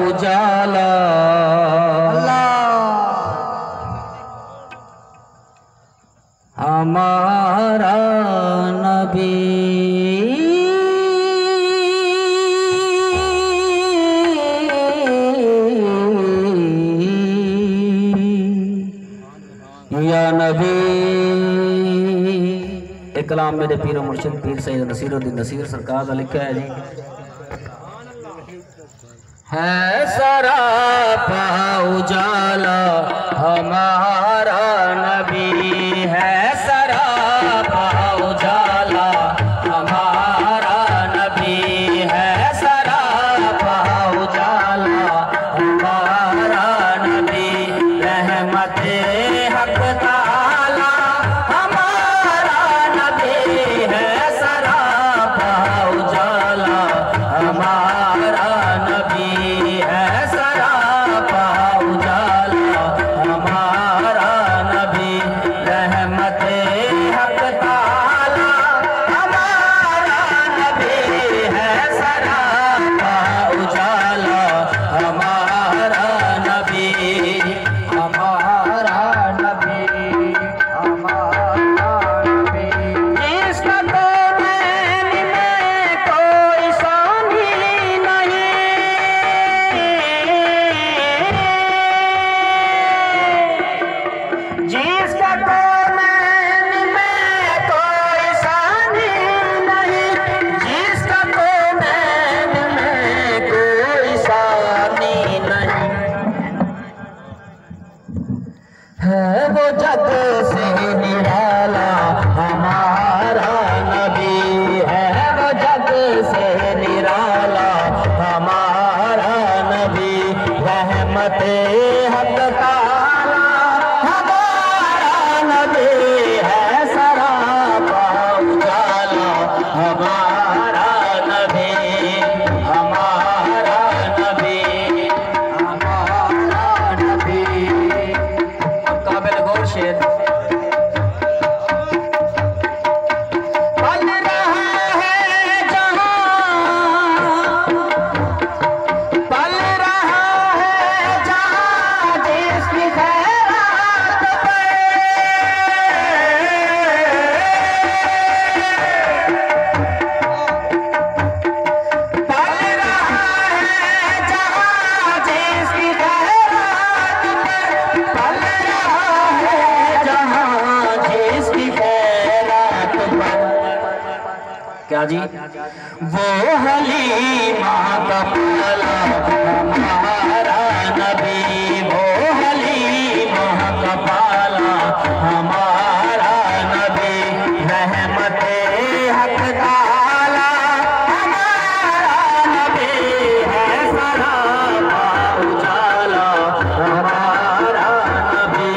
उजाला। हमारा नबी या नबी। एक कलाम मेरे पीर मुर्शिद पीर सैयद नसीरुद्दीन नसीर सरकार का लिखा है जी। है सरापा उजाला हमारा नबी, है सरापा उजाला हमारा नबी, है सरापा उजाला हमारा नबी। रहमते हक ताला हमारा नबी, है सरापा उजाला हमारा नबी, है सरापा उजाला हमारा नबी। रहमते हक ताला हमारा नबी, है सरापा उजाला हमारा नबी, हमारा नबी, हमारा नबी। जिसका तो नैन में कोई सानी नहीं, जिसका तो नैन में कोई सानी नहीं, जिसका तो नैन में कोई सानी नहीं। है वो जग से निराला हमारा नबी, है वो जग से निराला हमारा नबी। रहमते हक ताला हमारा नबी, है सरापा उजाला हमारा नबी, हमारा नबी, हमारा नबी। काबिल गौर शेर। पल रहा है जहां, पल रहा है जहां जिसकी खैरात पे। पल रहा है जहां जिसकी खैरात पे, पल रहा है जहां जिसकी खैरात पर। क्या जी? वो हलीमा का पाला हमारा नबी, वो हलीमा का पाला हमारा नबी। रहमते हक ताला हमारा नबी, है सरापा उजाला हमारा नबी,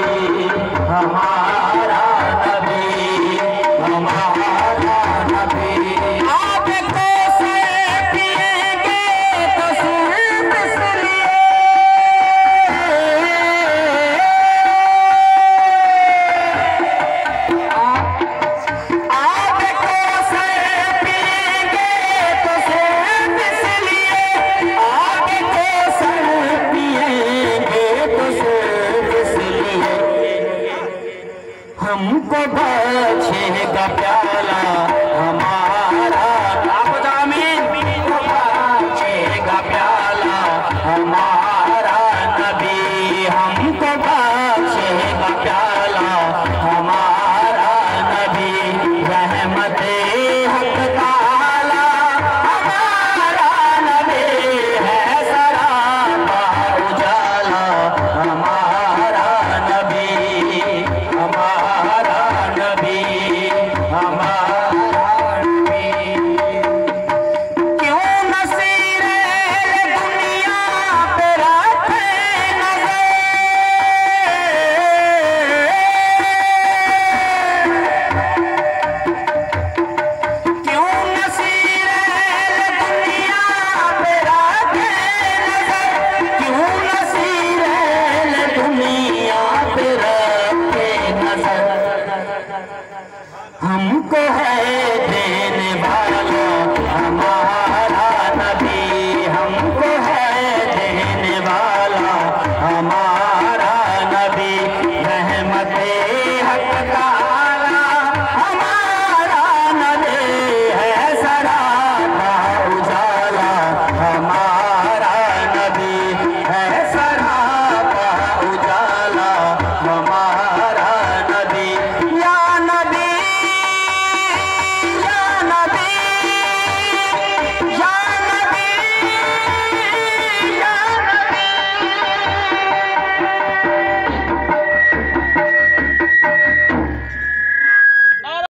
हमारा नबी, हमारा नबी। आपको से पिएंगे तो सिर्फ इसलिए, आपको से पिएंगे तो सिर्फ इसलिए, आपको से पिएंगे तो सिर्फ इसलिए। हमको